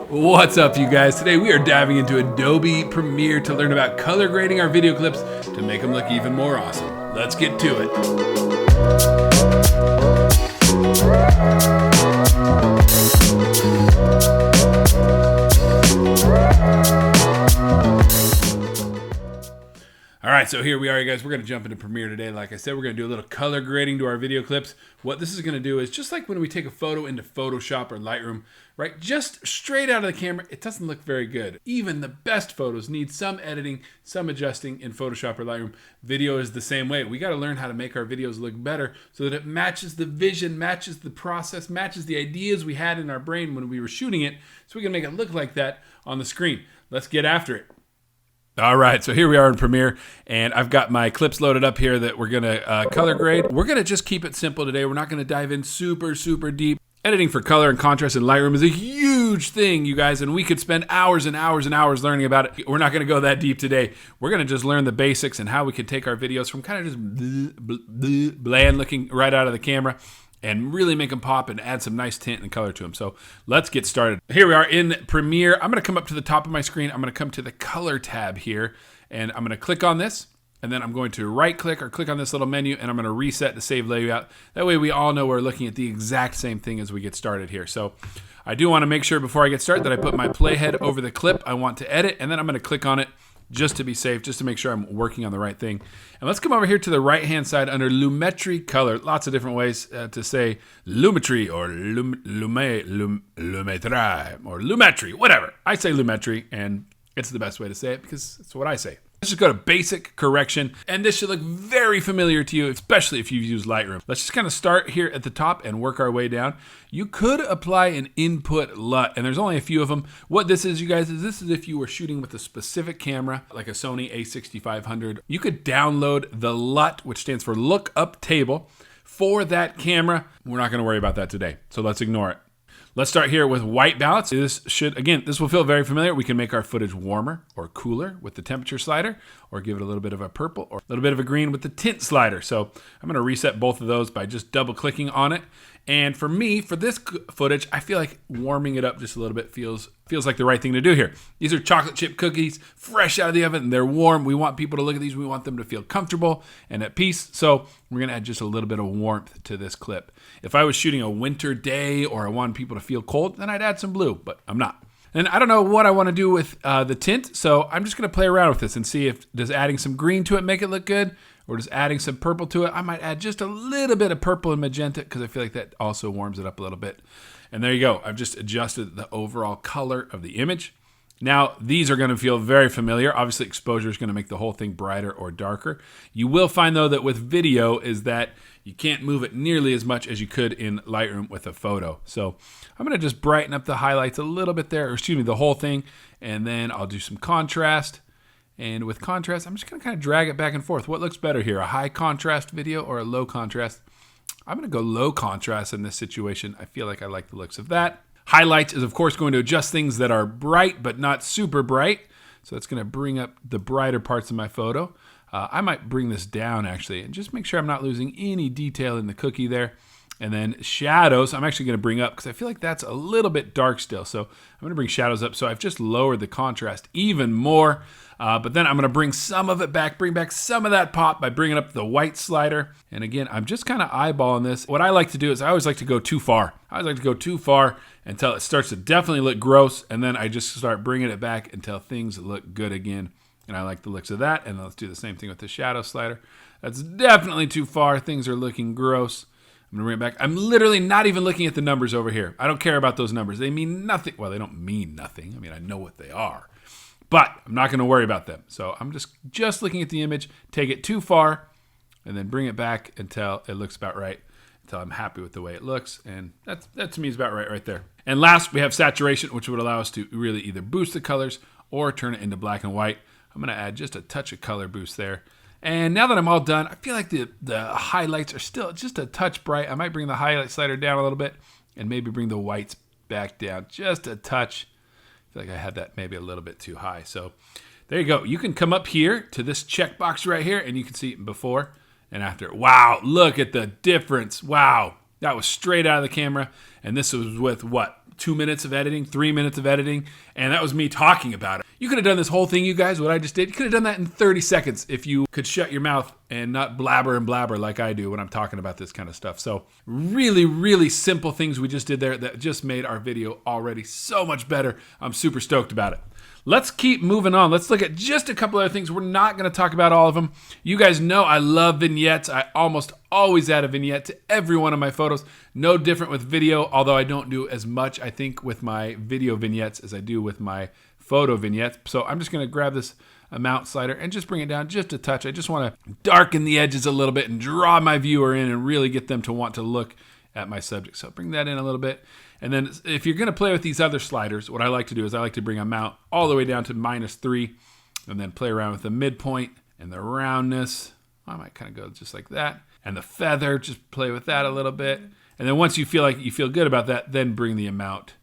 What's up, you guys? Today we are diving into Adobe Premiere to learn about color grading our video clips to make them look even more awesome. Let's get to it. All right, so here we are, you guys. We're going to jump into Premiere today. Like I said, we're going to do a little color grading to our video clips. What this is going to do is just like when we take a photo into Photoshop or Lightroom, right? Just straight out of the camera, it doesn't look very good. Even the best photos need some editing, some adjusting in Photoshop or Lightroom. Video is the same way. We got to learn how to make our videos look better so that it matches the vision, matches the process, matches the ideas we had in our brain when we were shooting it, so we can make it look like that on the screen. Let's get after it. All right, so here we are in Premiere, and I've got my clips loaded up here that we're gonna color grade. We're gonna just keep it simple today. We're not gonna dive in super deep. Editing for color and contrast in Lightroom is a huge thing, you guys, and we could spend hours and hours and hours learning about it. We're not gonna go that deep today. We're gonna just learn the basics and how we can take our videos from kind of just bland looking right out of the camera and really make them pop and add some nice tint and color to them. So let's get started. Here we are in Premiere. I'm gonna come up to the top of my screen. I'm gonna come to the color tab here, and I'm gonna click on this, and then I'm going to right click or click on this little menu, and I'm gonna reset to save layout. That way we all know we're looking at the exact same thing as we get started here. So I do wanna make sure before I get started that I put my playhead over the clip I want to edit, and then I'm gonna click on it just to be safe, just to make sure I'm working on the right thing. And let's come over here to the right-hand side under Lumetri Color. Lots of different ways to say Lumetri or Lumetri or Lumetri, whatever. I say Lumetri, and it's the best way to say it because it's what I say. Let's just go to basic correction, and this should look very familiar to you, especially if you've used Lightroom. Let's just kind of start here at the top and work our way down. You could apply an input LUT, and there's only a few of them. What this is, you guys, is this is if you were shooting with a specific camera, like a Sony a6500. You could download the LUT, which stands for Lookup Table, for that camera. We're not gonna worry about that today, so let's ignore it. Let's start here with white balance. This will feel very familiar. We can make our footage warmer or cooler with the temperature slider, or give it a little bit of a purple or a little bit of a green with the tint slider. So I'm gonna reset both of those by just double clicking on it. And for me, for this footage, I feel like warming it up just a little bit feels like the right thing to do here. These are chocolate chip cookies, fresh out of the oven, and they're warm. We want people to look at these. We want them to feel comfortable and at peace. So we're gonna add just a little bit of warmth to this clip. If I was shooting a winter day or I wanted people to feel cold, then I'd add some blue, but I'm not. And I don't know what I want to do with the tint, so I'm just gonna play around with this and see if does adding some green to it make it look good, or just adding some purple to it. I might add just a little bit of purple and magenta because I feel like that also warms it up a little bit. And there you go. I've just adjusted the overall color of the image. Now, these are going to feel very familiar. Obviously, exposure is going to make the whole thing brighter or darker. You will find, though, that with video is that you can't move it nearly as much as you could in Lightroom with a photo. So I'm going to just brighten up the highlights a little bit there, or excuse me, the whole thing, and then I'll do some contrast. And with contrast, I'm just gonna kind of drag it back and forth. What looks better here, a high contrast video or a low contrast? I'm gonna go low contrast in this situation. I feel like I like the looks of that. Highlights is of course going to adjust things that are bright, but not super bright. So it's gonna bring up the brighter parts of my photo. I might bring this down actually, and just make sure I'm not losing any detail in the cookie there. And then shadows, I'm actually gonna bring up because I feel like that's a little bit dark still. So I'm gonna bring shadows up. So I've just lowered the contrast even more. But then I'm gonna bring some of it back, bring back some of that pop by bringing up the white slider. And again, I'm just kind of eyeballing this. What I like to do is I always like to go too far. I always like to go too far until it starts to definitely look gross. And then I just start bringing it back until things look good again. And I like the looks of that. And let's do the same thing with the shadow slider. That's definitely too far. Things are looking gross. I'm gonna bring it back. I'm literally not even looking at the numbers over here. I don't care about those numbers. They mean nothing. Well, they don't mean nothing. I mean, I know what they are, but I'm not gonna worry about them. So I'm just looking at the image, take it too far, and then bring it back until it looks about right, until I'm happy with the way it looks. And that to me is about right there. And last, we have saturation, which would allow us to really either boost the colors or turn it into black and white. I'm gonna add just a touch of color boost there. And now that I'm all done, I feel like the highlights are still just a touch bright. I might bring the highlight slider down a little bit and maybe bring the whites back down just a touch. I feel like I had that maybe a little bit too high. So there you go. You can come up here to this checkbox right here and you can see before and after. Wow, look at the difference. Wow, that was straight out of the camera. And this was with what? 2 minutes of editing, 3 minutes of editing, and that was me talking about it. You could have done this whole thing, you guys, what I just did. You could have done that in 30 seconds if you could shut your mouth and not blabber and blabber like I do when I'm talking about this kind of stuff. So really, really simple things we just did there that just made our video already so much better. I'm super stoked about it. Let's keep moving on. Let's look at just a couple other things. We're not going to talk about all of them. You guys know I love vignettes. I almost always add a vignette to every one of my photos. No different with video, although I don't do as much, I think, with my video vignettes as I do with my photo vignettes. So I'm just going to grab this amount slider and just bring it down just a touch. I just want to darken the edges a little bit and draw my viewer in and really get them to want to look at my subject. So bring that in a little bit. And then if you're going to play with these other sliders, what I like to do is I like to bring amount all the way down to -3 and then play around with the midpoint and the roundness. I might kind of go just like that. And the feather, just play with that a little bit. And then once you feel like you feel good about that, then bring the amount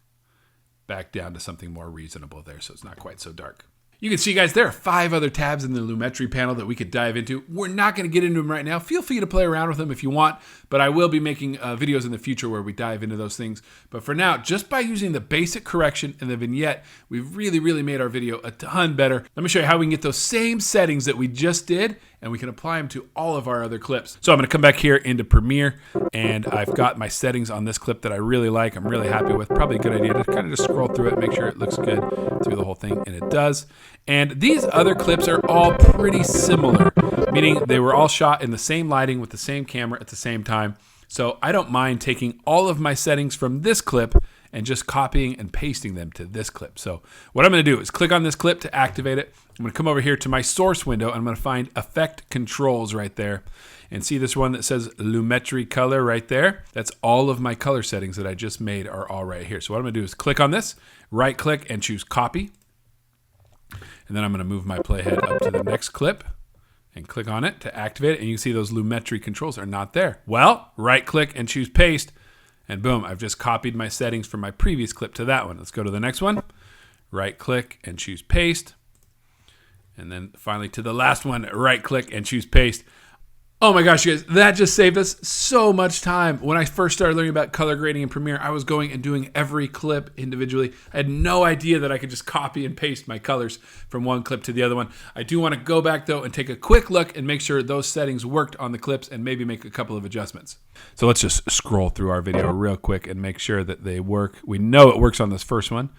back down to something more reasonable there so it's not quite so dark. You can see, guys, there are 5 other tabs in the Lumetri panel that we could dive into. We're not going to get into them right now. Feel free to play around with them if you want, but I will be making videos in the future where we dive into those things. But for now, just by using the basic correction and the vignette, we've really, really made our video a ton better. Let me show you how we can get those same settings that we just did, and we can apply them to all of our other clips. So I'm going to come back here into Premiere, and I've got my settings on this clip that I really like. I'm really happy with. Probably a good idea to kind of just scroll through it, make sure it looks good through the whole thing, and it does. And these other clips are all pretty similar, meaning they were all shot in the same lighting with the same camera at the same time. So I don't mind taking all of my settings from this clip and just copying and pasting them to this clip. So what I'm going to do is click on this clip to activate it. I'm going to come over here to my source window, and I'm going to find Effect Controls right there. And see this one that says Lumetri Color right there? That's all of my color settings that I just made are all right here. So what I'm going to do is click on this, right click and choose Copy. And then I'm going to move my playhead up to the next clip and click on it to activate it. And you can see those Lumetri controls are not there. Well, right click and choose Paste. And boom, I've just copied my settings from my previous clip to that one. Let's go to the next one. Right click and choose Paste. And then finally to the last one, right click and choose Paste. Oh my gosh, you guys, that just saved us so much time. When I first started learning about color grading in Premiere, I was going and doing every clip individually. I had no idea that I could just copy and paste my colors from one clip to the other one. I do want to go back though and take a quick look and make sure those settings worked on the clips and maybe make a couple of adjustments. So let's just scroll through our video real quick and make sure that they work. We know it works on this first one.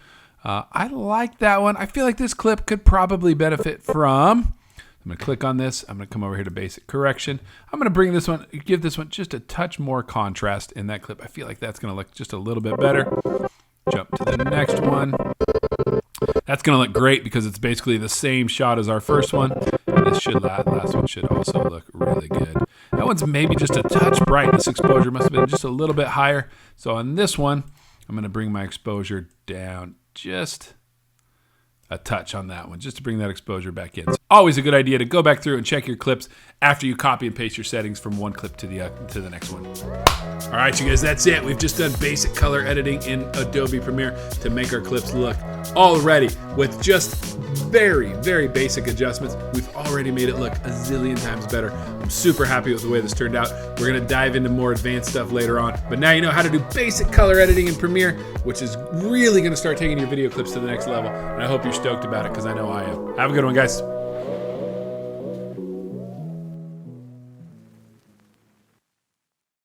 I like that one. I feel like this clip could probably benefit from... I'm going to click on this. I'm going to come over here to basic correction. I'm going to bring this one, give this one just a touch more contrast in that clip. I feel like that's going to look just a little bit better. Jump to the next one. That's going to look great because it's basically the same shot as our first one. And this should, last one should also look really good. That one's maybe just a touch bright. This exposure must have been just a little bit higher. So on this one, I'm going to bring my exposure down just a touch on that one, just to bring that exposure back in. It's always a good idea to go back through and check your clips after you copy and paste your settings from one clip to the next one. All right, you guys, that's it. We've just done basic color editing in Adobe Premiere to make our clips look already with just very, very basic adjustments. We've already made it look a zillion times better. I'm super happy with the way this turned out. We're gonna dive into more advanced stuff later on, but now you know how to do basic color editing in Premiere, which is really gonna start taking your video clips to the next level. And I hope you're stoked about it because I know I am. Have a good one, guys.